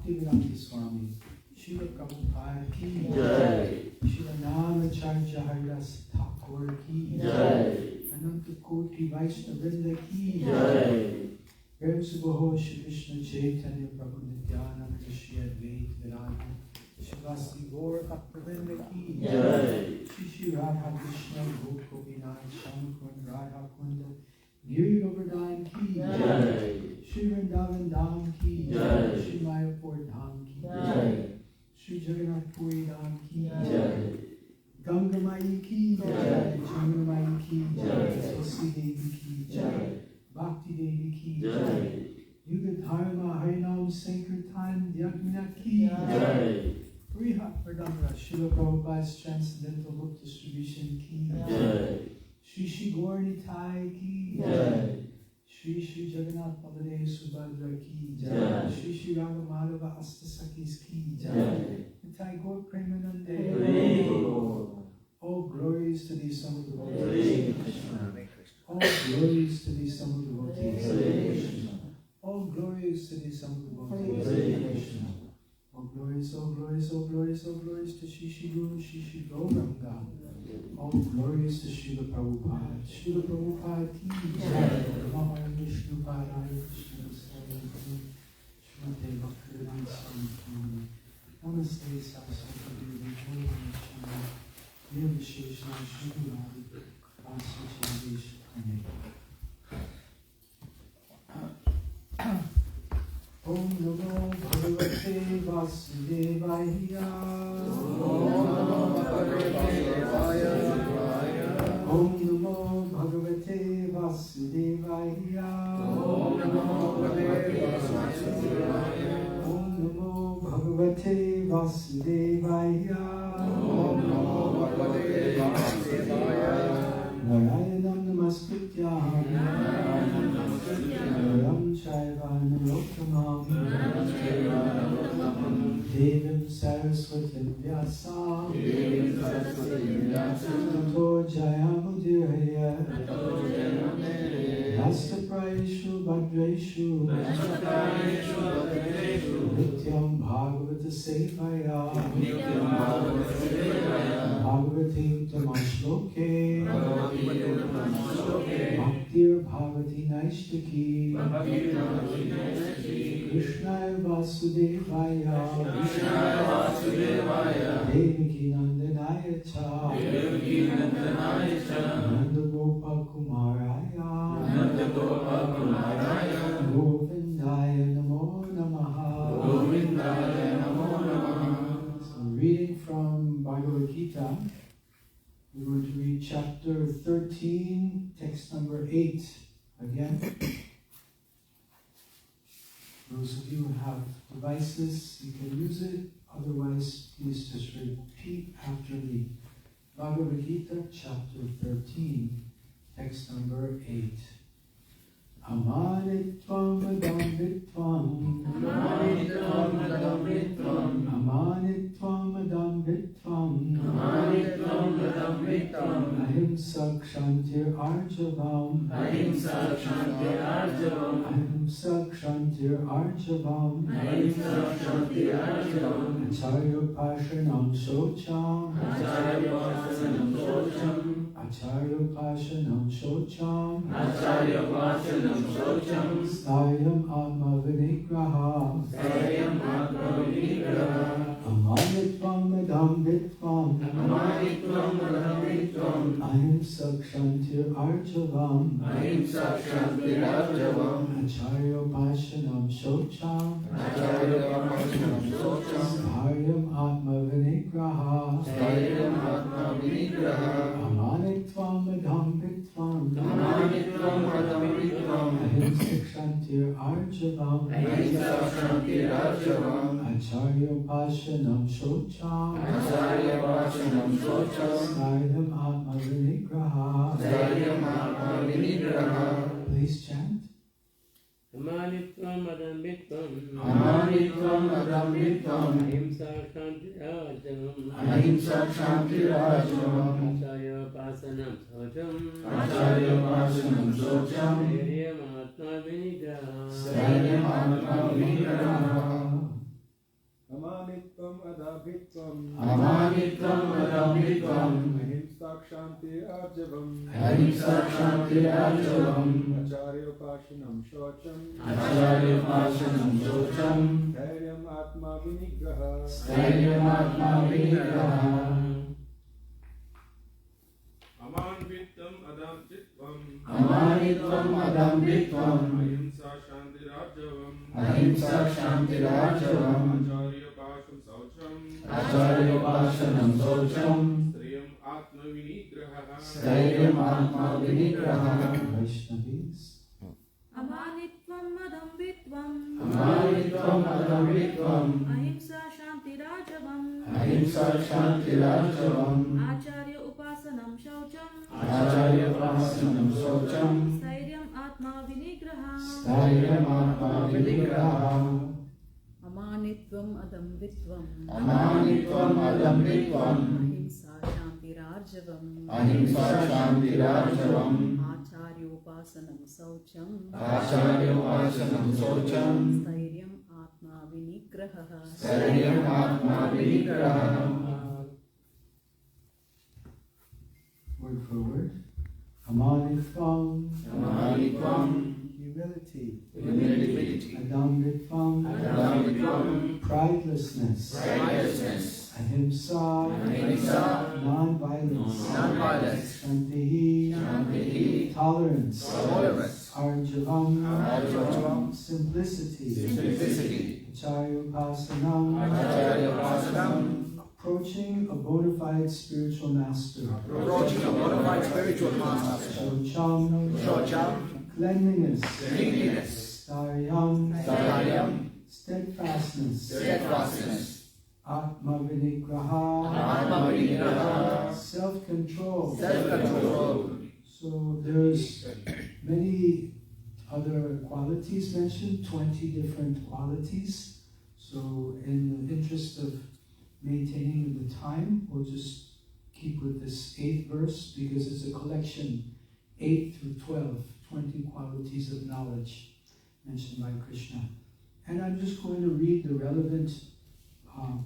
Chaitanya Swami, Srila Prabhupada ki Jai, Srila Namacharya Haridas Thakur ki Jai, and Ananta Koti Vaishnava Vrinda ki Jai. Prem Subho Shri Krishna Chaitanya Prabhu Nityananda Shri Advaita Vedanta Shivasti Gaur Bhaktivinoda ki Jai. Shri Shri Radha Krishna Gopinath Shankun Radha Kunda Giri Govardhan ki Jai. Shri Vrindavan Dham ki Jai. Shri Mayapur Dham ki Jai. Shri Jagannath Puri Dham ki Jai. Ganga Mai ki Jai. Jamuna Mai ki Jai. Tulsi Devi ki Jai. Bhakti Devi ki Jai. Yuga Dharma Harinam Sankirtan Yagna ki Jai. Vrihat Pradamra Srila Prabhupada's Transcendental Book Distribution ki Jai. Shri Shri Gaur Nitai ki Jai. Shri Shri Jagannath Baladev Subhadra ki Jai. Shri Shri Raga Madhava Astasakis ki Jai. Nitai Gaur Premanande. Hare. All glories to thee, some of the Hare devotees. Krishna. All glories to thee, some of the devotees. Hare Krishna. All glories to thee, some of the devotees. Hare Krishna. All glories, all glories, all glories, all glories to Shri Shri Guru, Shri Shri Gauranga. All glories to Srila Prabhupada. Srila Prabhupada ki jai. Namo Vishnu Padaya Krishna Sarvati Shrimate Bhaktivedanta Swami. Namaste Saraswati Devi Nirvisheshna Shri Radhi Vasichandri Shri. Om Namo Bhagavate Vasudevaya. Om Namo Bhagavate Vasudevaya. Om Namo Bhagavate Vasudevaya. Om Namo Bhagavate Vasudevaya. Om Namo Bhagavate Vasudevaya. Om Namo Bhagavate Vasudevaya. Narayanam Namaskritya. Naram Chaiva Narottamam. Devim Saraswati Vyasa. Tato Jayamudiraya. Nastapraishu Bhadreshu. Nityam Bhagavata Sevaya. Bhagavati Tamashloke. Bhaktir Bhagavati Naishtaki. Krishna Vasudevaya. Devaki Nandanaya Cha. Nanda Gopa Kumaraya. Govindaya Namo Namaha. So reading from Bhagavad Gita, we're going to read chapter 13, text number 8 again. Those of you who have devices, you can use it. Otherwise, please just repeat after me. Bhagavad Gita, chapter 13, text number 8. Amanitvam adambitvam. Amanitvam adambitvam. Amanitvam adambitvam. Amanitvam adambitvam. Ahimsa kshantir arjavam. Ahimsa kshantir arjavam. Ahimsa kshantir arjavam. Ahimsa kshantir arjavam. Acharya pashanam shocham. Acharya pasanam shocham. Acharya pashanam shocham. Acharya pasanam shocham. Stayam atma vinigraha. Stayam atma vinigraha. Amanitvam adambitvam. Amanitvam adambitvam. Ahimsa kshantir arjavam. Ahimsa kshantir arjavam. Acharya pashanam shocham. Acharya pasanam shocham. Stayam atma vinigraha. Stayam atma vinigraha. Amanitvam adambitvam. Amanitvam adambitvam. Ahimsa kshantir arjavam. Ahimsa kshantir arjavam. Acharya pashanam shocham. Acharya pasanam shocham. Stayam atma vinigraha. Stayam atma vinigraha. Please chant. Amanitvam adambitvam. Amanitvam adambitvam. Ahimsa kshantir arjavam. Ahimsa kshantir arjavam. Acharya pasanam shocham. Acharya pasanam shocham. Steryam atma vinigraha. Steryam atma vinigraha. Amanitvam adambitvam. Amanitvam adambitvam. Ahimsa Shanti Arjavam Ahimsa Shanti Arjavam Acharya Upashanam Shocham Acharya Upashanam Shocham Dhairyam Atma Vinigraha Stairyam Atma Vinigraha Amanvittam Adamchitvam Amanitvam Adambitvam Ahimsa Shanti Rajavam Ahimsa Shanti Rajavam Acharya Pasham Saucham Acharya Upashanam Shocham Striyam Atma Vinigraha Stairyam Atma Vinigraha Vaishnavis. Amanitvam adambitvam Amanitvam Adambitvam Ahimsa Shanti Rajavam Ahimsa Shanti Rajavam Acharya Upasanam Shaucham Acharya Upashanam Shocham Stairyam Atma Vinigraha Stairyam Atma Vinigraha Amanitvam adambitvam Amanitvam Adambitvam Ahimsa Shanti Rajavam Ahimsa Shanti Rajavam Acharya Upasanam Saucham Acharya Upashanam Shocham Stairyam Atma Vinigraha Stairyam Atma Vinigraha Word for word. Amanitvam. Amanitvam Humility. Humility Adambitvam. Adambitvam Pridelessness. Righteousness Ahimsa. Ahimsa Non-violence. Non-violence Shantihi. Shantihi Tolerance. Tolerance Arjavam. Arjavam Simplicity. Simplicity Acharya Upasanam. Acharya Upasanam Approaching a bona fide spiritual master. Approaching a bona fide spiritual master Shocham. Shocham Cleanliness. Cleanliness Staryam. Staryam Steadfastness. Steadfastness Atma Vinigraha. Atma Vinigraha Self-control. Self-control So there's many other qualities mentioned, 20 different qualities. So in the interest of maintaining the time, we'll just keep with this 8th verse because it's a collection, 8 through 12, 20 qualities of knowledge mentioned by Krishna. And I'm just going to read the relevant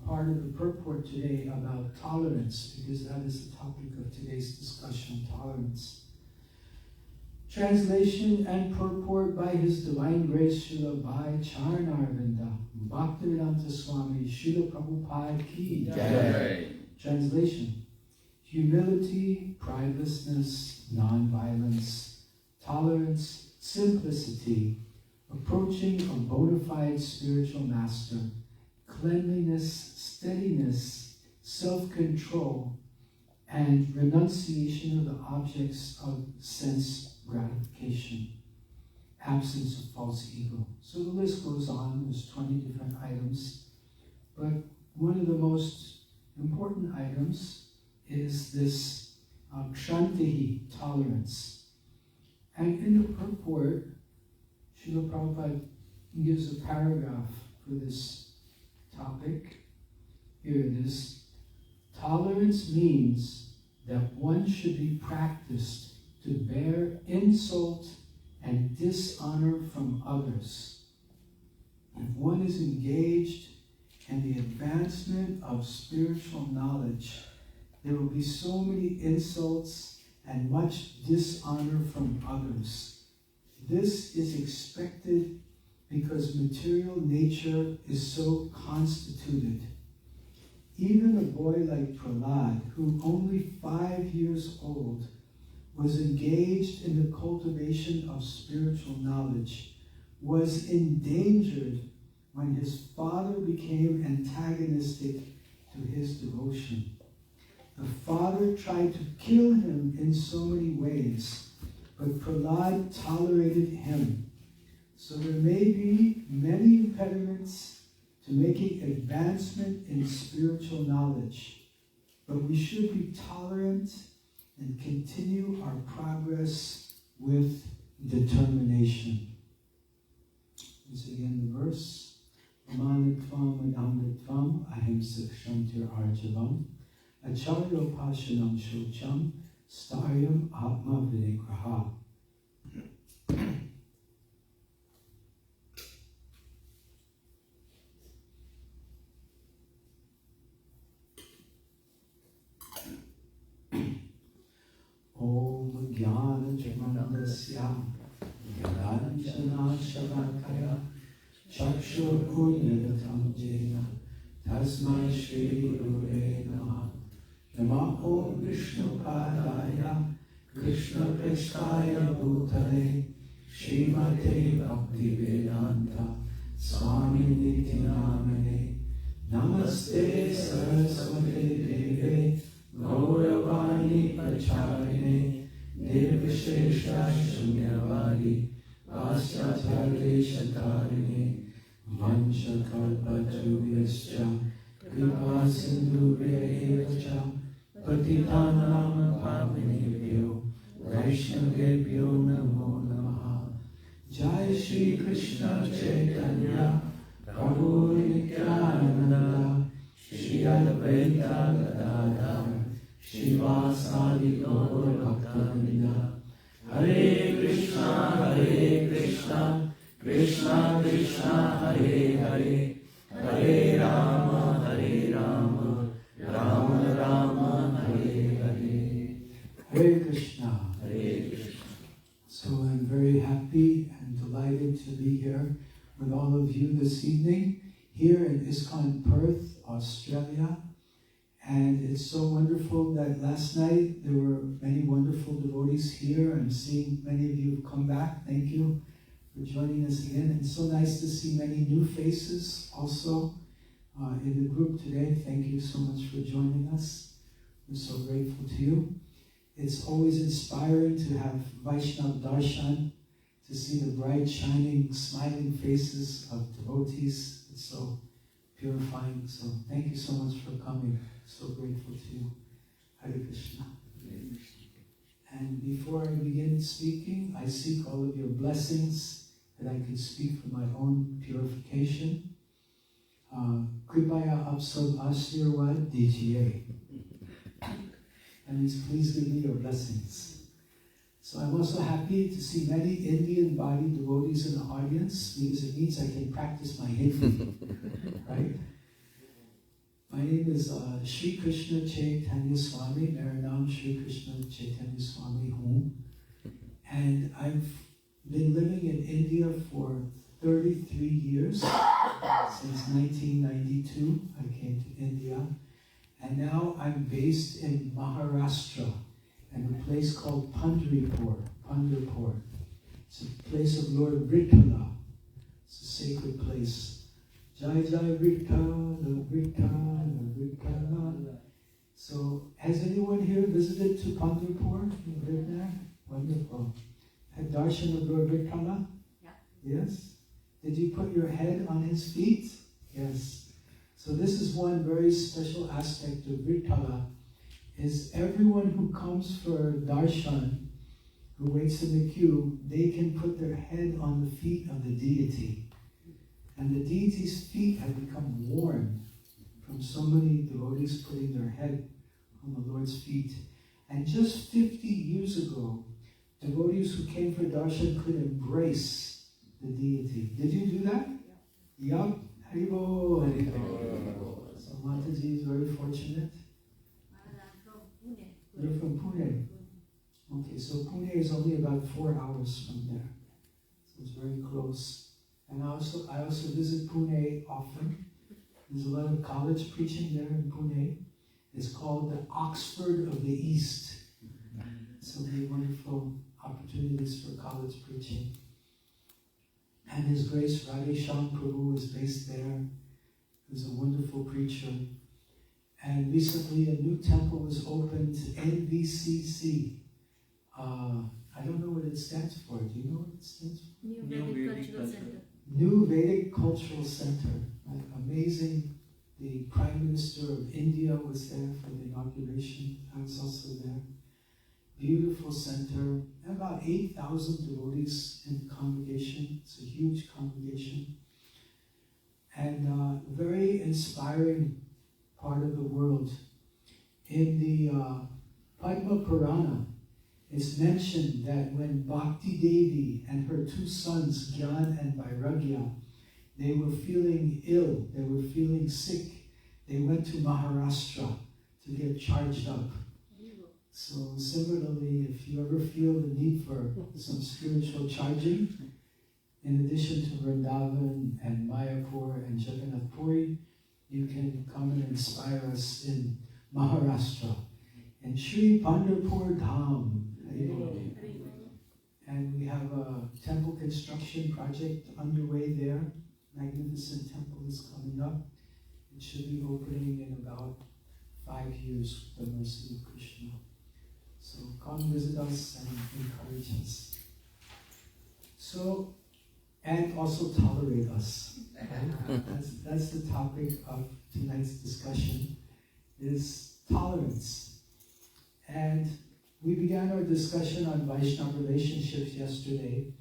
part of the purport today about tolerance, because that is the topic of today's discussion, tolerance. Translation and purport by His Divine Grace Srila Bhai Charnarvinda, Bhaktivedanta Swami, Srila Prabhupada Ki Jai. Translation: humility, pridelessness, non-violence, tolerance, simplicity, approaching a bona fide spiritual master, cleanliness, steadiness, self-control, and renunciation of the objects of sense gratification, absence of false ego. So the list goes on, there's 20 different items, but one of the most important items is this kshantihi, tolerance. And in the purport, Srila Prabhupada gives a paragraph for this topic. Here it is. Tolerance means that one should be practiced to bear insult and dishonor from others. If one is engaged in the advancement of spiritual knowledge, there will be so many insults and much dishonor from others. This is expected because material nature is so constituted. Even a boy like Prahlad, who only 5 years old, was engaged in the cultivation of spiritual knowledge, was endangered when his father became antagonistic to his devotion. The father tried to kill him in so many ways, but Prahlad tolerated him. So there may be many impediments to making advancement in spiritual knowledge, but we should be tolerant and continue our progress with determination. Once again, the verse: Amanitvam adambitvam ahimsa kshantir arjavam acharya upashanam shocham staryam atma vinigraha. Tasmai Shri Gurave Namaha. Namo Vishnupadaya Krishna Prestaya Bhutale Srimate Bhaktivedanta Swami Niti Namane. Namaste Saraswate Deve Gauravani Pacharine Nirvishesha Shunyavadi Vasyacharya Shatarine Vanchakalpatarubhyascha Kripa Sindhurya Patitanam Pavanebhyo Vaishnavebhyo Namo Namaha. Jai Shri Krishna Chaitanya Prabhu Nityananda Shri Advaita Gadadhar Shivasadi Gaur Bhaktavinda. Hare Krishna, Krishna Krishna, Hare Hare, Hare Rama, Rama Rama, Hare Hare. Hare Krishna. Hare Krishna. So I'm very happy and delighted to be here with all of you this evening, here in ISKCON Perth, Australia. And it's so wonderful that last night there were many wonderful devotees here. I'm seeing many of you have come back. Thank you for joining us again. And so nice to see many new faces also in the group today. Thank you so much for joining us. We're so grateful to you. It's always inspiring to have Vaishnava darshan, to see the bright, shining, smiling faces of devotees. It's so purifying. So thank you so much for coming. So grateful to you. Hare Krishna. And before I begin speaking, I seek all of your blessings that I can speak for my own purification. Kripaya aap sab ashirwad dijiye. That means please give me your blessings. So I'm also happy to see many Indian-bodied devotees in the audience, because it means I can practice my Hindi, right? My name is Shri Krishna Chaitanya Swami. Mera naam Shri Krishna Chaitanya Swami hu. And I've been living in India for 33 years. Since 1992, I came to India. And now I'm based in Maharashtra, in a place called Pandharpur. It's a place of Lord Vitthala. It's a sacred place. Jai Jai Vitthala, Vitthala, Vitthala. So, has anyone here visited to Pandharpur? You lived there? Wonderful. Had darshan of Lord Vitthala? Yeah. Yes? Did you put your head on his feet? Yes. So this is one very special aspect of Vitthala, is everyone who comes for darshan, who waits in the queue, they can put their head on the feet of the deity. And the deity's feet have become warm from so many devotees putting their head on the Lord's feet. And just 50 years ago, devotees who came for darshan could embrace the deity. Did you do that? Yeah. Yup. Haribo. So Mataji is very fortunate. You're from Pune. Okay, so Pune is only about 4 hours from there. So it's very close. And I also visit Pune often. There's a lot of college preaching there in Pune. It's called the Oxford of the East. So many wonderful opportunities for college preaching. And His Grace Radhesham Prabhu is based there. He's a wonderful preacher. And recently a new temple was opened, NVCC. I don't know what it stands for. Do you know what it stands for? New Vedic Cultural Center. New Vedic Cultural Center. Right? Amazing. The Prime Minister of India was there for the inauguration. I was also there. Beautiful center. About 8,000 devotees in the congregation. It's a huge congregation. And very inspiring part of the world. In the Padma Purana, it's mentioned that when Bhakti Devi and her two sons, Gyan and Vairagya, they were feeling ill, they were feeling sick, they went to Maharashtra to get charged up. So similarly, if you ever feel the need for some spiritual charging, in addition to Vrindavan and Mayapur and Jagannath Puri, you can come and inspire us in Maharashtra and Sri Pandharpur Dham. And we have a temple construction project underway there. Magnificent temple is coming up. It should be opening in about 5 years with the mercy of Krishna. So come visit us and encourage us. So, and also tolerate us. Right? That's the topic of tonight's discussion, is tolerance. And we began our discussion on Vaishnava relationships yesterday.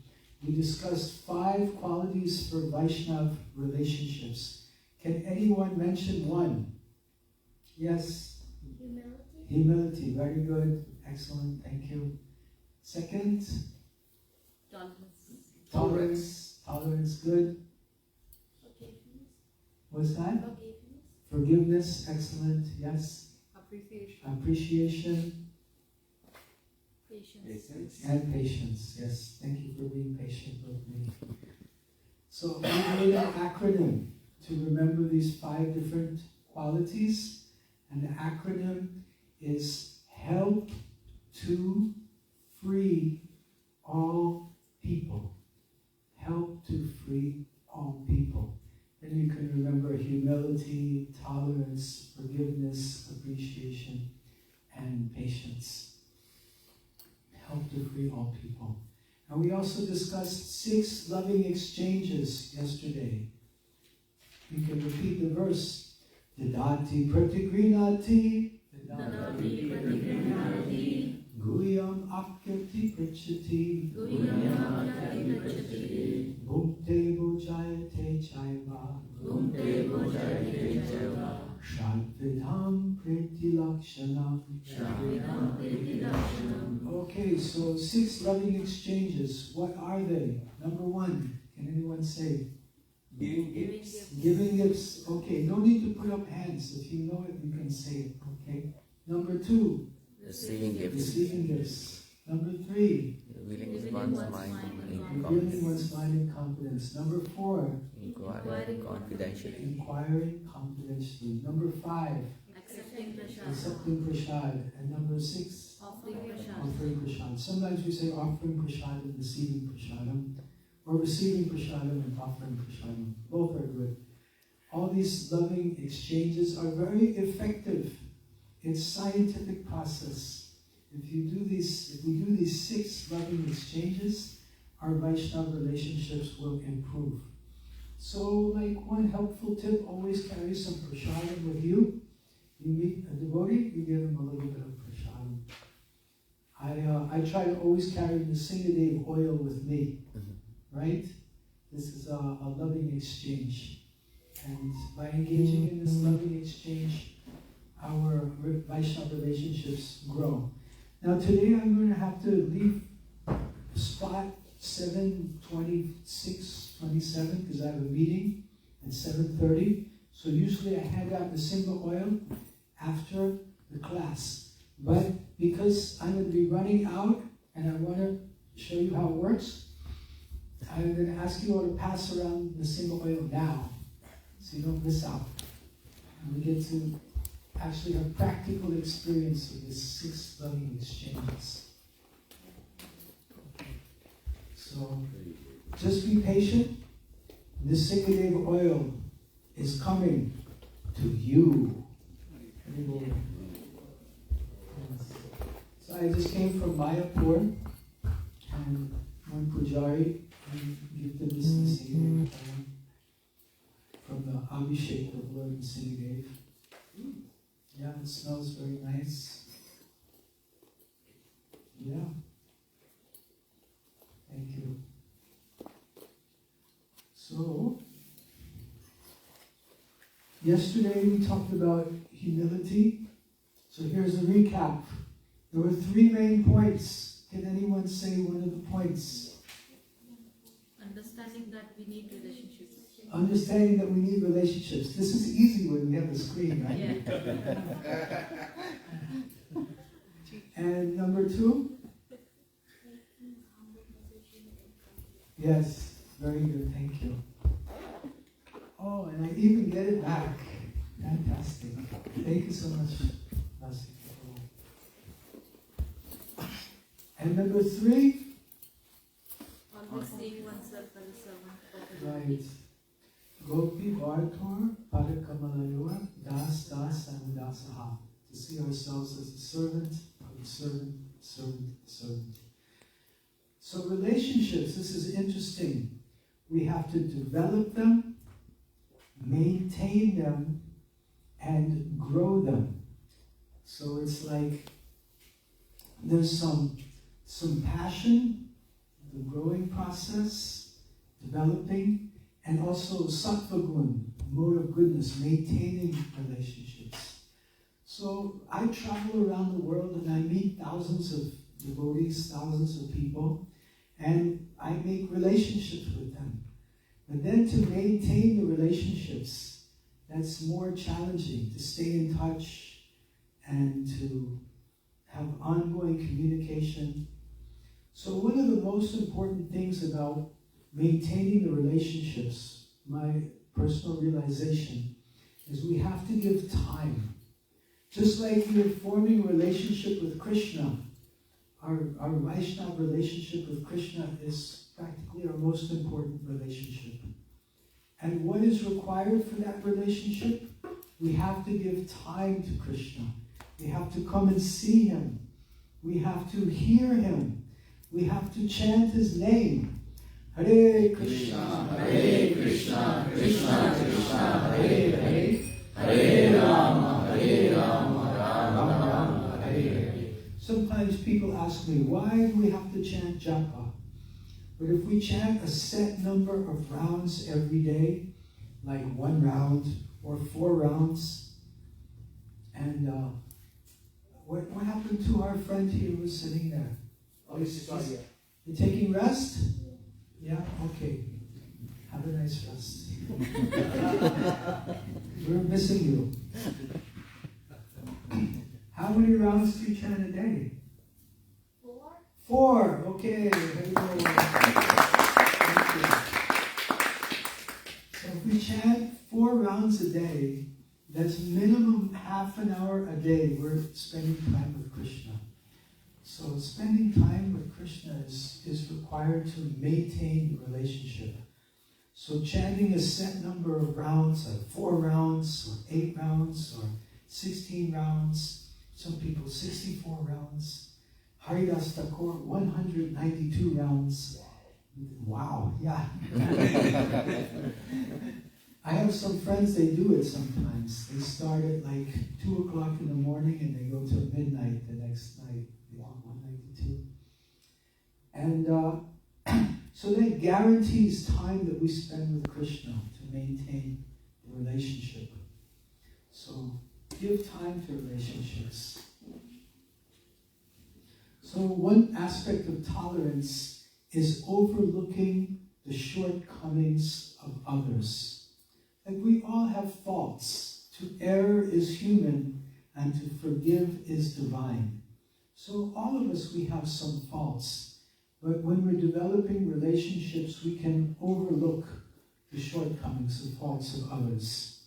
We discussed 5 qualities for Vaishnava relationships. Can anyone mention one? Yes? Humility. Humility, very good. Excellent, thank you. Second? Tolerance. Tolerance, good. Forgiveness. What's that? Forgiveness. Forgiveness, excellent, yes. Appreciation. Appreciation. Patience. And patience, yes. Thank you for being patient with me. So we made an acronym to remember these 5 different qualities. And the acronym is help to free all people. Help to free all people. Then you can remember humility, tolerance, forgiveness, appreciation, and patience. Help to free all people. And we also discussed 6 loving exchanges yesterday. You can repeat the verse. Dadati pratigrinati. Dadati pratigrinati. Guyam akyati prichati. Guyam akyati prichati. Bhukte bhujayate chaiva. Bhukte bhujayate chaiva. Shadvidham priti lakshanam. Shadvidham priti lakshanam. Okay, so 6 loving exchanges. What are they? Number 1, can anyone say? Giving gifts. Giving gifts. Okay, no need to put up hands. If you know it, you can say it. Okay. Number 2, Receiving gifts. receiving gifts. Number 3, Revealing one's mind in revealing confidence. one's mind and confidence. Number 4, Inquiring confidentially. inquiring confidentially. Number 5, Accepting prasad. accepting prasad. And number 6, Offering prasad. offering prasad. Sometimes we say offering prasad and receiving prasadam, or receiving prasadam and offering prasadam. Both are good. All these loving exchanges are very effective. It's scientific process. If we do these 6 loving exchanges, our Vaishnava relationships will improve. So, like one helpful tip, always carry some prasadam with you. You meet a devotee, you give him a little bit of prasadam. I try to always carry the Singadev oil with me, right? This is a loving exchange. And by engaging in this loving exchange, our Vaishnava relationships grow. Now today I'm going to have to leave spot 7:26:27 because I have a meeting at 7:30. So usually I hand out the Simba oil after the class. But because I'm going to be running out and I want to show you how it works, I'm going to ask you all to pass around the Simba oil now so you don't miss out. And we get to actually have practical experience of these 6 loving exchanges. So just be patient. This Singadev oil is coming to you. So I just came from Mayapur and one pujari gifted this Singadev oil from the Abhishek of Lord Singadev. Yeah, it smells very nice. Yeah. Thank you. So, yesterday we talked about humility. So here's a recap. There were 3 main points. Can anyone say one of the points? Understanding that we need relationships. Understanding that we need relationships. This is easy when we have a screen, right? And number 2? Yes, very good, thank you. Oh, and I even get it back. Fantastic. Thank you so much, Nasi. And number 3, Always seeing oneself as a servant of the right. Gopi Vartor Parakamalaya Das Das and Dasaha. To see ourselves as a servant of the servant, servant, servant. So relationships, this is interesting. We have to develop them, maintain them, and grow them. So it's like there's some passion, the growing process, developing, and also sattva gun, mode of goodness, maintaining relationships. So I travel around the world and I meet thousands of devotees, thousands of people, and I make relationships with them. But then to maintain the relationships, that's more challenging, to stay in touch and to have ongoing communication. So one of the most important things about maintaining the relationships, my personal realization, is we have to give time. Just like you're forming a relationship with Krishna, our Vaishnava relationship with Krishna is practically our most important relationship. And what is required for that relationship? We have to give time to Krishna. We have to come and see him. We have to hear him. We have to chant his name. Hare Krishna, Hare Krishna, Krishna Krishna, Hare Hare, Hare Rama, Rama Rama, Hare Hare. Sometimes people ask me, why do we have to chant japa? But if we chant a set number of rounds every day, like 1 round or 4 rounds, and what happened to our friend here who was sitting there? You're taking rest? Yeah? Okay. Have a nice rest. We're missing you. How many rounds do you chant a day? 4. 4. Okay. Here we go. Thank you. So if we chant 4 rounds a day, that's minimum half an hour a day we're spending time with Krishna. So spending time with Krishna is required to maintain the relationship. So chanting a set number of rounds, like 4 rounds, or 8 rounds, or 16 rounds, some people 64 rounds, Haridas Thakur 192 rounds. Wow, yeah. I have some friends, they do it sometimes. They start at like 2 o'clock in the morning and they go till midnight the next night. Yeah, 192. And so that guarantees time that we spend with Krishna to maintain the relationship. So give time to relationships. So one aspect of tolerance is overlooking the shortcomings of others. And we all have faults. To err is human, and to forgive is divine. So all of us, we have some faults. But when we're developing relationships, we can overlook the shortcomings and faults of others.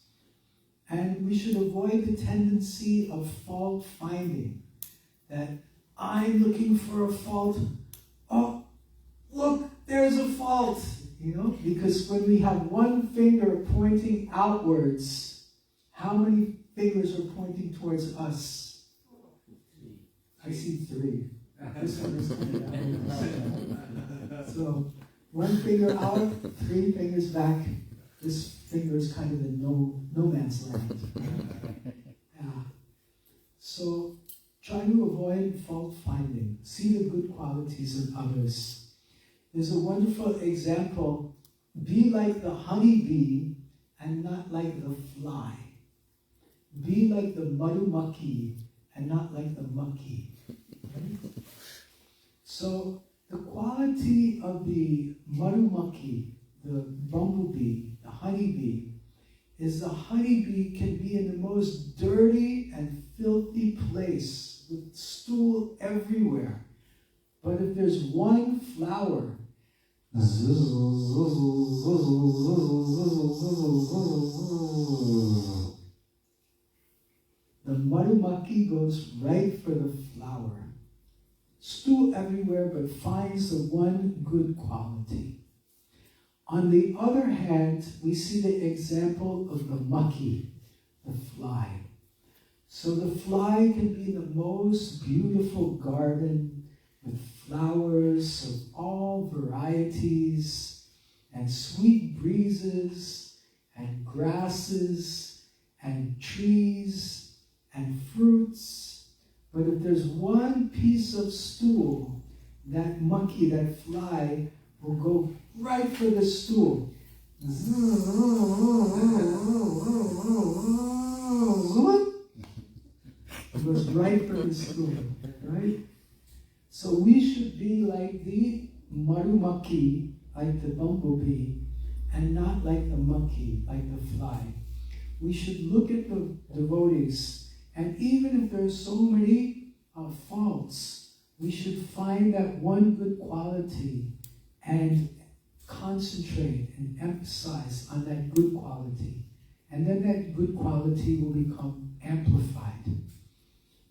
And we should avoid the tendency of fault finding. That I'm looking for a fault. Oh, look, there's a fault. You know, because when we have one finger pointing outwards, how many fingers are pointing towards us? I see 3. This one is pointing out. So 1 finger out, 3 fingers back. This finger is kind of in no man's land. Yeah. So try to avoid fault finding. See the good qualities in others. There's a wonderful example. Be like the honeybee and not like the fly. Be like the madhumaki and not like the monkey. So the quality of the madhumaki, the bumblebee, the honeybee, is the honeybee can be in the most dirty and filthy place with stool everywhere. But if there's one flower, mucky goes right for the flower. Stew everywhere but finds the one good quality. On the other hand, we see the example of the mucky, the fly. So the fly can be in the most beautiful garden with flowers of all varieties and sweet breezes and grasses and trees and fruits. But if there's one piece of stool, that monkey, that fly, will go right for the stool. It goes right for the stool, right? So we should be like the marumaki, like the bumblebee, and not like the monkey, like the fly. We should look at the devotees, and even if there's so many faults, we should find that one good quality and concentrate and emphasize on that good quality. And then that good quality will become amplified.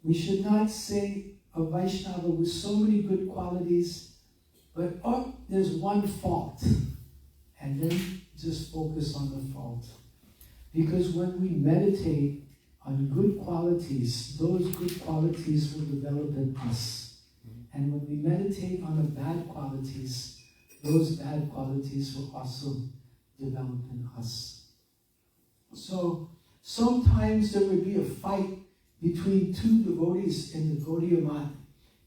We should not say a Vaishnava with so many good qualities, but oh, there's one fault. And then just focus on the fault. Because when we meditate on good qualities, those good qualities will develop in us. And when we meditate on the bad qualities, those bad qualities will also develop in us. So sometimes there would be a fight between two devotees in the Gaudiya Math,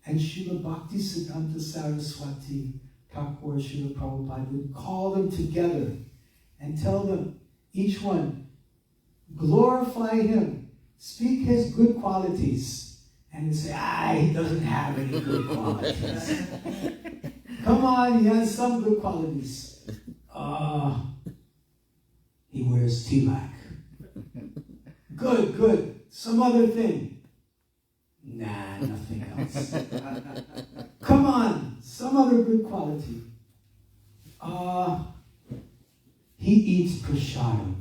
and Srila Bhaktisiddhanta Saraswati Thakur Srila Prabhupada would call them together and tell them, each one, glorify him, speak his good qualities, and they say, he doesn't have any good qualities. Come on, he has some good qualities. He wears tilak. Good. Some other thing. Nah, nothing else. Come on, some other good quality. He eats prasadam.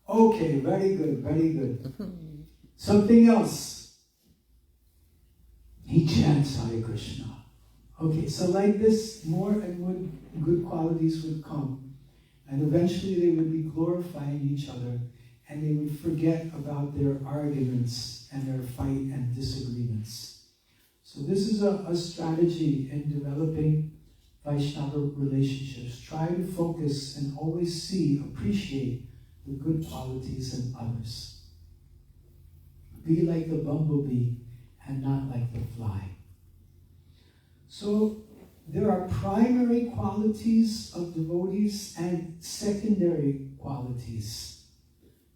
Okay, very good. Something else. He chants Hare Krishna. Okay, so like this, more and more good qualities would come. And eventually they would be glorifying each other, and they would forget about their arguments and their fight and disagreements. So this is a strategy in developing Vaishnava relationships. Try to focus and always appreciate the good qualities in others. Be like the bumblebee and not like the fly. So there are primary qualities of devotees and secondary qualities.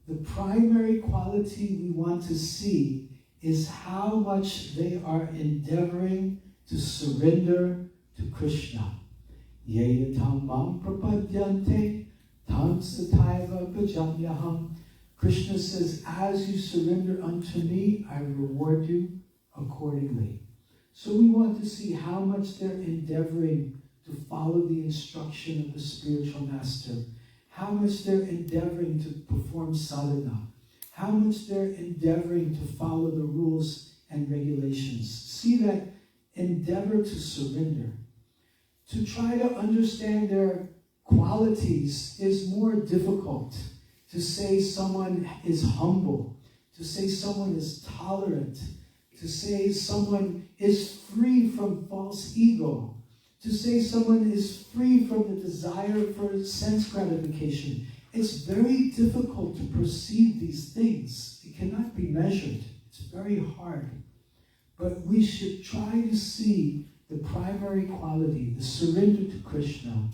The primary quality we want to see is how much they are endeavoring to surrender to Krishna. Yeyatam mam prapadyante tam sataiva bhajamyaham. Krishna says, as you surrender unto me, I reward you accordingly. So we want to see how much they're endeavoring to follow the instruction of the spiritual master, how much they're endeavoring to perform sadhana, how much they're endeavoring to follow the rules and regulations. See that endeavor to surrender. To try to understand their qualities is more difficult. To say someone is humble, to say someone is tolerant, to say someone is free from false ego, to say someone is free from the desire for sense gratification. It's very difficult to perceive these things. It cannot be measured. It's very hard. But we should try to see the primary quality, the surrender to Krishna,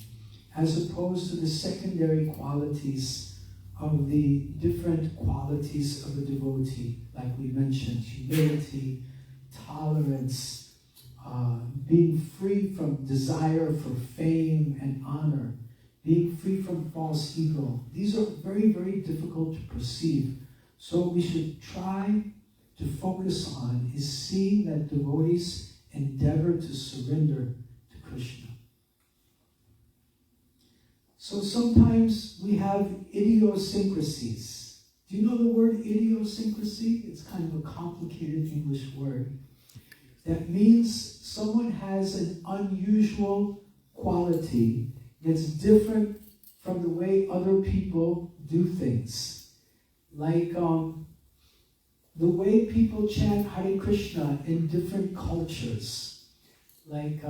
as opposed to the secondary qualities of the different qualities of a devotee, like we mentioned, humility, tolerance, being free from desire for fame and honor, being free from false ego. These are very, very difficult to perceive. So what we should try to focus on is seeing that devotees endeavor to surrender to Krishna. So sometimes we have idiosyncrasies. Do you know the word idiosyncrasy? It's kind of a complicated English word. That means someone has an unusual quality that's different from the way other people do things. Like the way people chant Hare Krishna in different cultures. Like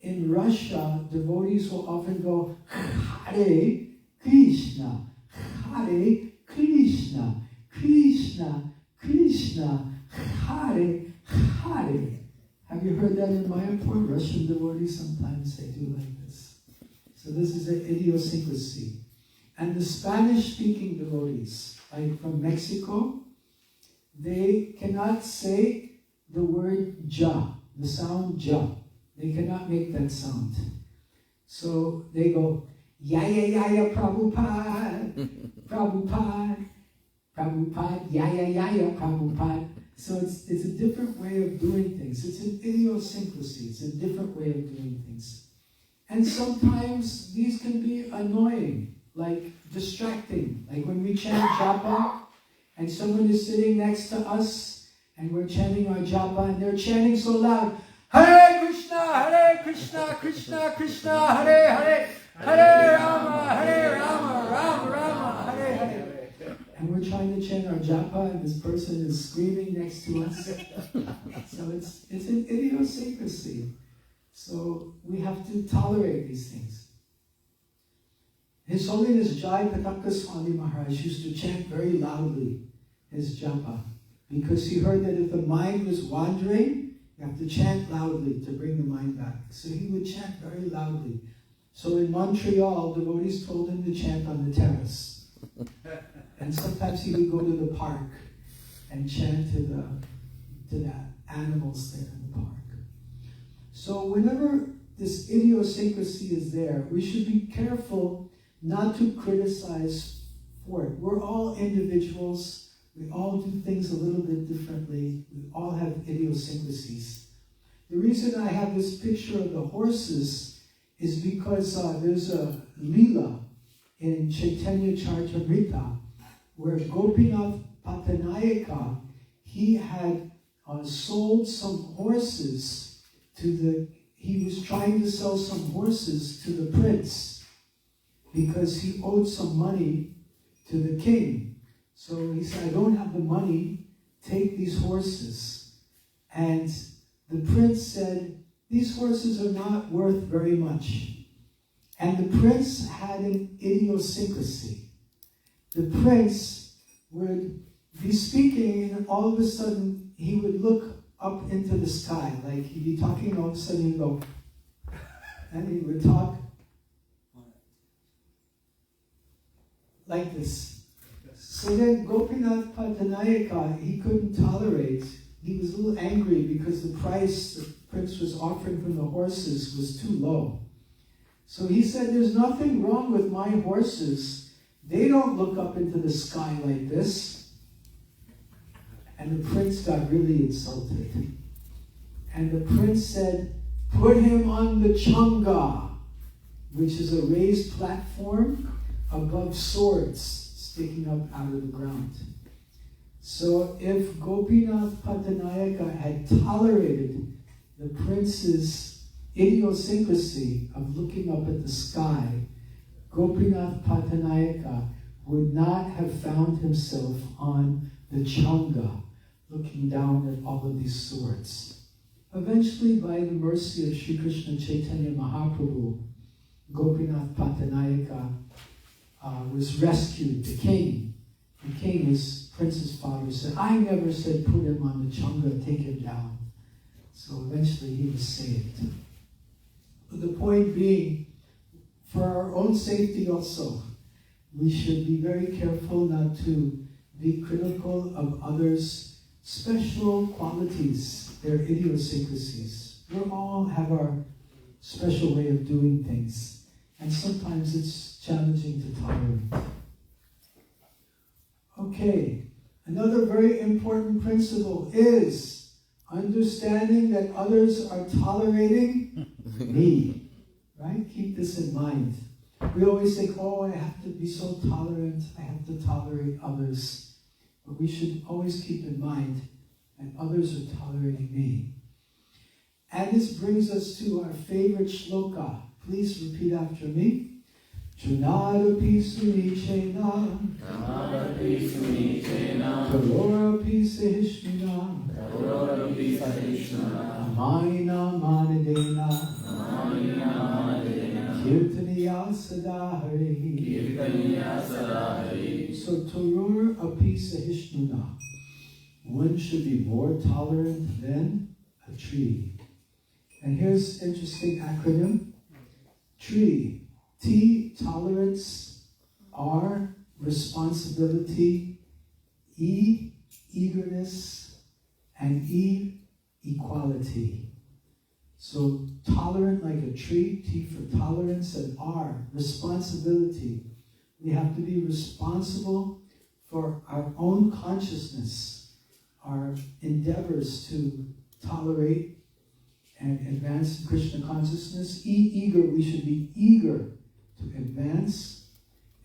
in Russia, devotees will often go Hare Krishna, Hare Krishna, Krishna, Krishna, Hare Hare. Have you heard that in Mayapur? Russian devotees sometimes they do like this. So this is an idiosyncrasy. And the Spanish-speaking devotees, like from Mexico, they cannot say the word ja, the sound ja. They cannot make that sound. So they go, ya ya ya ya Prabhupada, Prabhupada, Prabhupada, ya ya ya ya Prabhupada. So it's a different way of doing things. It's an idiosyncrasy. It's a different way of doing things. And sometimes these can be annoying, like distracting. Like when we chant japa, and someone is sitting next to us, and we're chanting our japa, and they're chanting so loud, Hare Krishna, Krishna Krishna, Hare Hare, Hare Rama, Rama Rama, Hare Hare. And we're trying to chant our japa, and this person is screaming next to us. So it's an idiosyncrasy. So we have to tolerate these things. His Holiness Chaitanya Swami Maharaj used to chant very loudly his japa, because he heard that if the mind was wandering, you have to chant loudly to bring the mind back. So he would chant very loudly. So in Montreal, devotees told him to chant on the terrace. And sometimes he would go to the park and chant to the animals there in the park. So whenever this idiosyncrasy is there, we should be careful not to criticize for it. We're all individuals. We all do things a little bit differently. We all have idiosyncrasies. The reason I have this picture of the horses is because there's a Leela in Chaitanya Charitamrita where Gopinath Patanayaka, he had sold some horses he was trying to sell some horses to the prince because he owed some money to the king. So he said, I don't have the money, take these horses. And the prince said, these horses are not worth very much. And the prince had an idiosyncrasy. The prince would be speaking, and all of a sudden he would look up into the sky, like he'd be talking, all of a sudden he'd go, and he would talk like this. So then Gopinath Patanayaka, he couldn't tolerate, he was a little angry because the price the prince was offering from the horses was too low. So he said, there's nothing wrong with my horses. They don't look up into the sky like this. And the prince got really insulted. And the prince said, put him on the changa, which is a raised platform above swords sticking up out of the ground. So if Gopinath Patanayaka had tolerated the prince's idiosyncrasy of looking up at the sky, Gopinath Patanayaka would not have found himself on the changa, looking down at all of these swords. Eventually, by the mercy of Sri Krishna Chaitanya Mahaprabhu, Gopinath Patanayaka was rescued. The king, his prince's father, said, I never said put him on the changa, take him down. So eventually he was saved. But the point being, for our own safety also, we should be very careful not to be critical of others' special qualities, their idiosyncrasies. We all have our special way of doing things, and sometimes it's challenging to tolerate. Okay, another very important principle is understanding that others are tolerating me. Right? Keep this in mind. We always think, oh, I have to be so tolerant, I have to tolerate others. But we should always keep in mind that others are tolerating me. And this brings us to our favorite shloka. Please repeat after me. Chunadapi sunichena, Kalorapi sehishmina, Amaina manadena, Kirtaniya sadahari. So Torur api sahishnuna. One should be more tolerant than a tree. And here's an interesting acronym. Tree. T, tolerance. R, responsibility. E, eagerness. And E, equality. So tolerant like a tree, T for tolerance, and R, responsibility. We have to be responsible for our own consciousness, our endeavors to tolerate and advance in Krishna consciousness. E, eager, we should be eager to advance.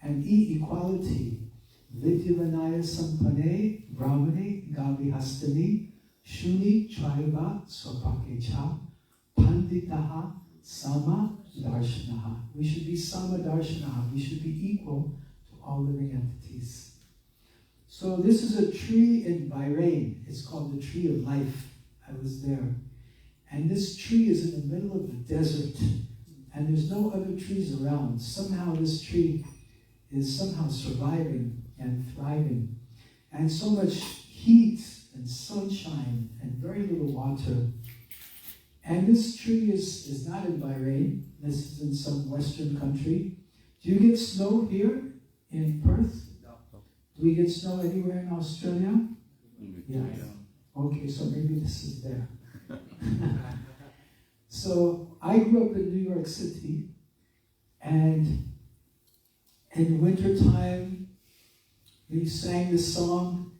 And E, equality. Vidyavanaya sampane, brahmane, gavi hastani, shuni, traiva, sopakecha, panditaha, sama, darshanaha. We should be sama darshanaha. We should be equal to all living entities. So this is a tree in Bahrain. It's called the Tree of Life. I was there. And this tree is in the middle of the desert. And there's no other trees around. Somehow this tree is somehow surviving and thriving. And so much heat and sunshine and very little water. And this tree is not in Bahrain. This is in some Western country. Do you get snow here in Perth? Do we get snow anywhere in Australia? Yes. Okay, so maybe this is there. So I grew up in New York City, and in wintertime we sang the song,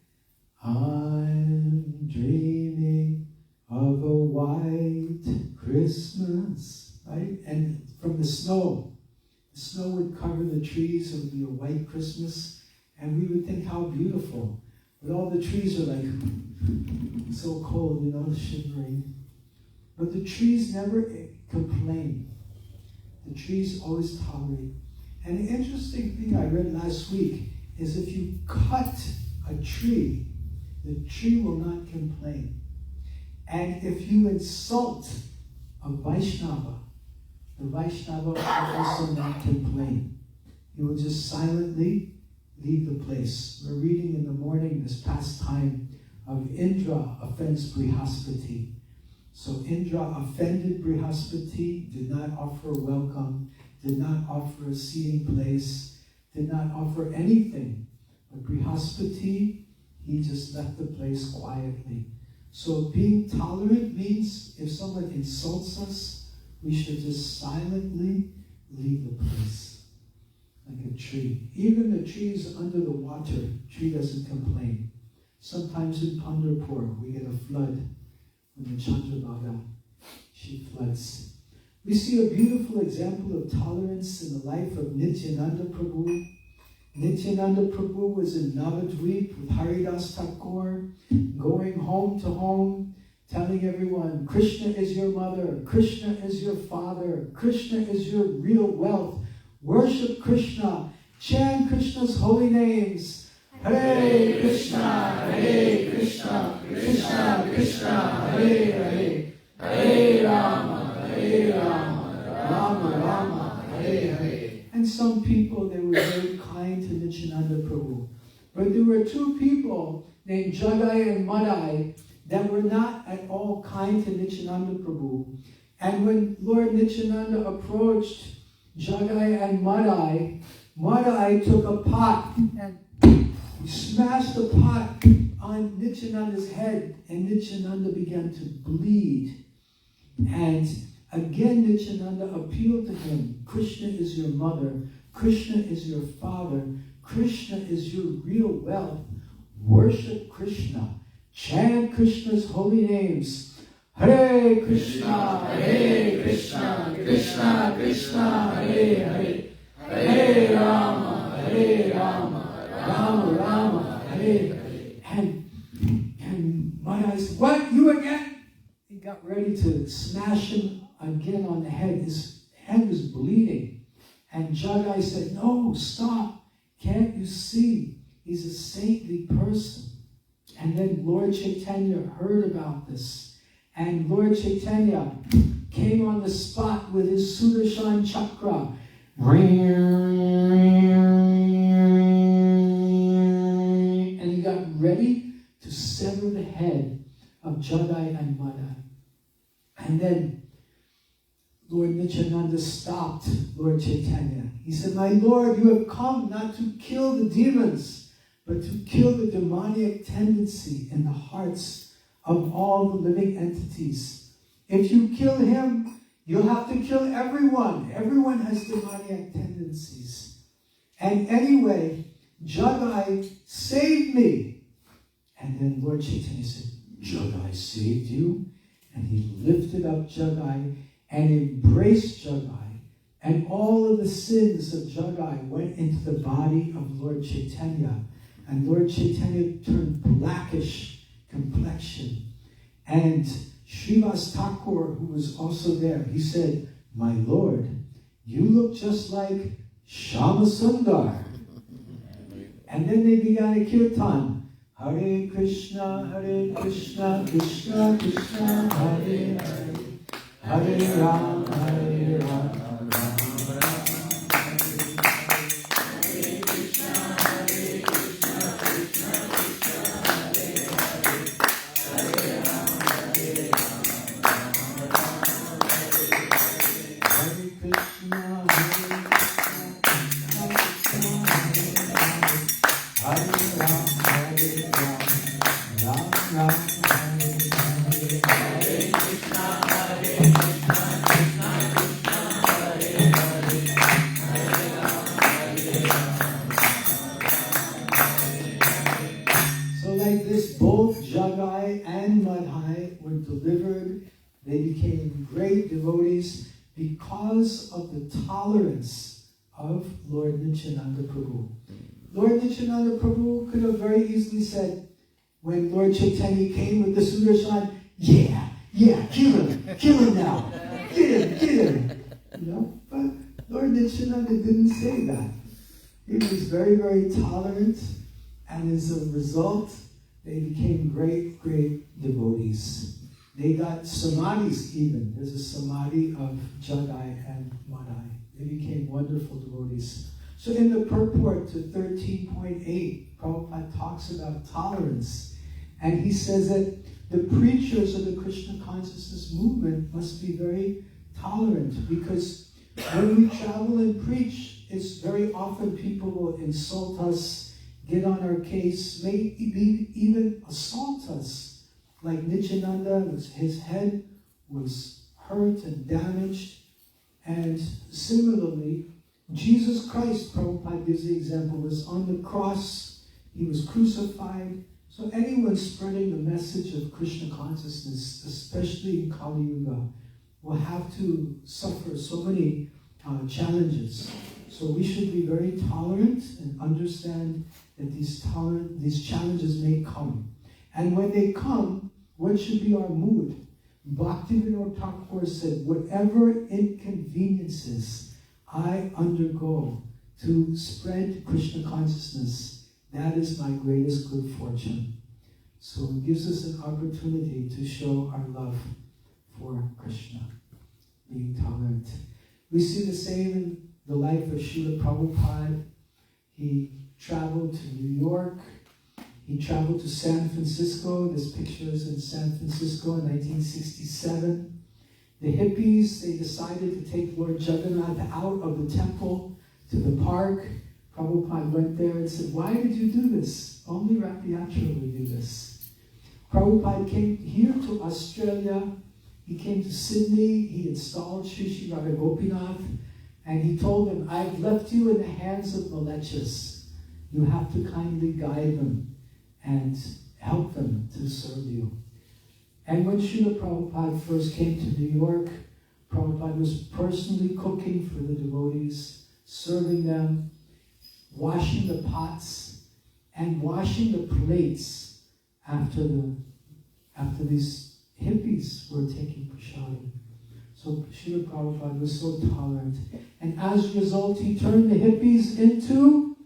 I'm dreaming of a white Christmas, right? And from the snow would cover the trees, it would be a white Christmas, and we would think how beautiful. But all the trees are like so cold, shivering. But the trees never complain. The trees always tolerate. And the interesting thing I read last week is if you cut a tree, the tree will not complain. And if you insult a Vaishnava, the Vaishnava will also not complain. He will just silently leave the place. We're reading in the morning this past time of Indra offends Brihaspati. So Indra offended Brihaspati, did not offer welcome, did not offer a seating place, did not offer anything. But Brihaspati, he just left the place quietly. So being tolerant means if someone insults us, we should just silently leave the place. Like a tree. Even the trees under the water, tree doesn't complain. Sometimes in Pandharpur, we get a flood. When the Chandrabhaga, she floods. We see a beautiful example of tolerance in the life of Nityananda Prabhu. Nityananda Prabhu was in Navadvip with Haridas Thakur, going home to home, telling everyone, Krishna is your mother, Krishna is your father, Krishna is your real wealth. Worship Krishna, chant Krishna's holy names. Hare Krishna, Krishna Krishna, Hare Hare, Hare Rama, Rama Rama, Hare Hare. And some people, they were very kind to Nityananda Prabhu. But there were two people named Jagai and Madai that were not at all kind to Nityananda Prabhu. And when Lord Nityananda approached Jagai and Madai, Madai took a pot and he smashed the pot on Nityananda's head, and Nityananda began to bleed. And again Nityananda appealed to him, Krishna is your mother, Krishna is your father, Krishna is your real wealth. Worship Krishna, chant Krishna's holy names. Hare Krishna, Krishna Krishna, Hare Hare, ready to smash him again on the head. His head was bleeding. And Jagai said, no, stop. Can't you see? He's a saintly person. And then Lord Chaitanya heard about this. And Lord Chaitanya came on the spot with his Sudarshan Chakra. And he got ready to sever the head of Jagai and Madai. And then Lord Nityananda stopped Lord Chaitanya. He said, my Lord, you have come not to kill the demons, but to kill the demoniac tendency in the hearts of all the living entities. If you kill him, you'll have to kill everyone. Everyone has demoniac tendencies. And anyway, Jagai saved me. And then Lord Chaitanya said, Jagai saved you? And he lifted up Jagai and embraced Jagai. And all of the sins of Jagai went into the body of Lord Chaitanya. And Lord Chaitanya turned blackish complexion. And Srivas Thakur, who was also there, he said, my Lord, you look just like Shama Sundar. And then they began a kirtan. Hare Krishna, Krishna Krishna, Hare Hare. Hare Ram, Hare Ram. Because of the tolerance of Lord Nityananda Prabhu. Lord Nityananda Prabhu could have very easily said, when Lord Chaitanya came with the Sudarshan, yeah, kill him now, get him, you know. But Lord Nityananda didn't say that. He was very, very tolerant, and as a result, they became great, great devotees. They got samadhis even. There's a samadhi of Jagai and Madai. They became wonderful devotees. So in the purport to 13.8, Prabhupada talks about tolerance. And he says that the preachers of the Krishna consciousness movement must be very tolerant, because when we travel and preach, it's very often people will insult us, get on our case, maybe even assault us. Like Nityananda, his head was hurt and damaged. And similarly, Jesus Christ, Prabhupada gives the example, was on the cross, he was crucified. So anyone spreading the message of Krishna consciousness, especially in Kali Yuga, will have to suffer so many challenges. So we should be very tolerant and understand that these challenges may come. And when they come, what should be our mood? Bhaktivinoda Thakur said, whatever inconveniences I undergo to spread Krishna consciousness, that is my greatest good fortune. So it gives us an opportunity to show our love for Krishna, being tolerant. We see the same in the life of Srila Prabhupada. He traveled to New York. He traveled to San Francisco. This picture is in San Francisco in 1967. The hippies, they decided to take Lord Jagannath out of the temple to the park. Prabhupada went there and said, why did you do this? Only Rathayatra would do this. Prabhupada came here to Australia. He came to Sydney. He installed Sri Sri Radha Gopinath. And he told them, I've left you in the hands of malechas. You have to kindly guide them and help them to serve you. And when Srila Prabhupada first came to New York, Prabhupada was personally cooking for the devotees, serving them, washing the pots, and washing the plates after these hippies were taking prashadam. So Srila Prabhupada was so tolerant. And as a result, he turned the hippies into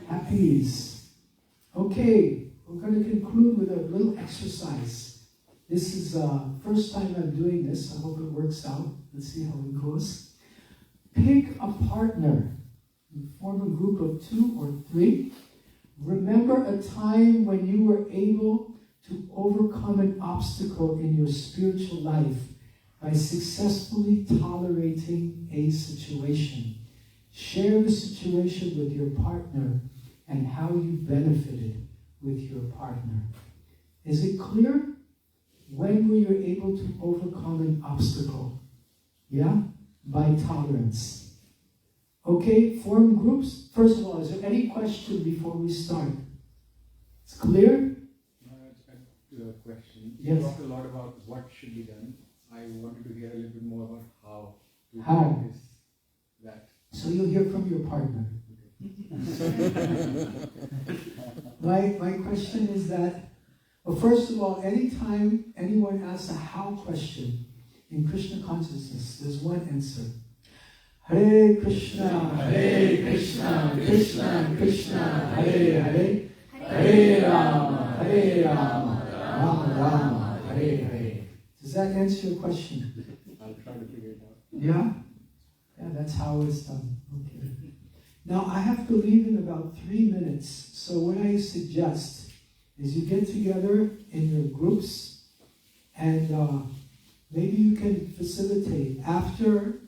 happies. Okay, we're going to conclude with a little exercise. This is the first time I'm doing this. I hope it works out. Let's see how it goes. Pick a partner. Form a group of 2 or 3. Remember a time when you were able to overcome an obstacle in your spiritual life by successfully tolerating a situation. Share the situation with your partner and how you benefited with your partner. Is it clear? When were you able to overcome an obstacle? Yeah? By tolerance. Okay, form groups. First of all, is there any question before we start? It's clear? To a question. Yes. You talked a lot about what should be done. I wanted to hear a little bit more about how to practice that. So you'll hear from your partner. My question is that, well, first of all, anytime anyone asks a how question in Krishna consciousness, there's one answer. Hare Krishna, Krishna Krishna, Hare Hare, Hare Rama, Rama Rama, Hare Hare. Does that answer your question? I'll try to figure it out. Yeah? Yeah, that's how it's done. Okay. Now, I have to leave in about 3 minutes. So what I suggest is you get together in your groups and maybe you can facilitate. After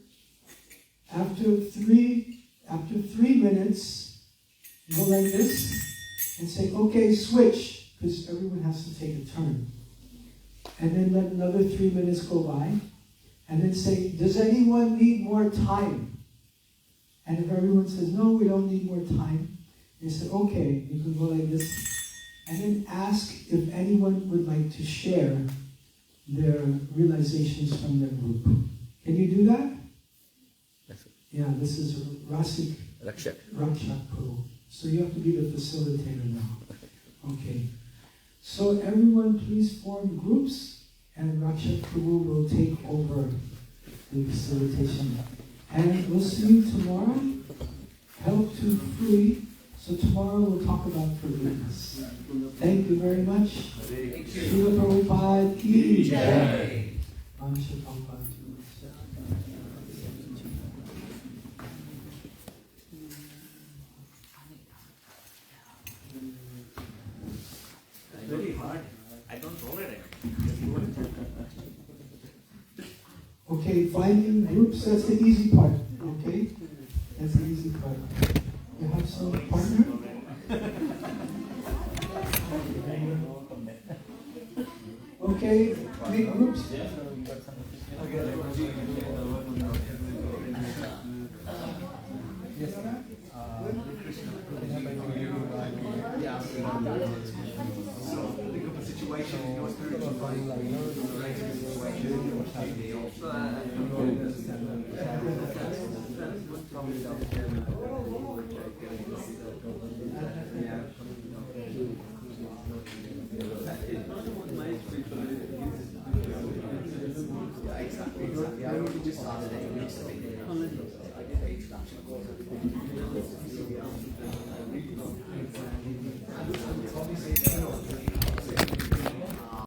3 minutes, go like this and say, okay, switch, because everyone has to take a turn. And then let another 3 minutes go by. And then say, does anyone need more time? And if everyone says, no, we don't need more time, you say, okay, you can go like this. And then ask if anyone would like to share their realizations from their group. Can you do that? Yeah, this is Rasik Rakshak. Prabhu. So you have to be the facilitator now. Okay. So everyone please form groups and Rakshak Prabhu will take over the facilitation. And we'll see you tomorrow. Help to free. So tomorrow we'll talk about forgiveness. Thank you very much. Srila Prabhupada ki jai. Vaishnava Prabhupada ki jai. Very hard. I don't tolerate it. Okay, finding groups, that's the easy part. Okay? That's the easy part. You have some partner? Okay, make groups. Exactly. I would just ask them.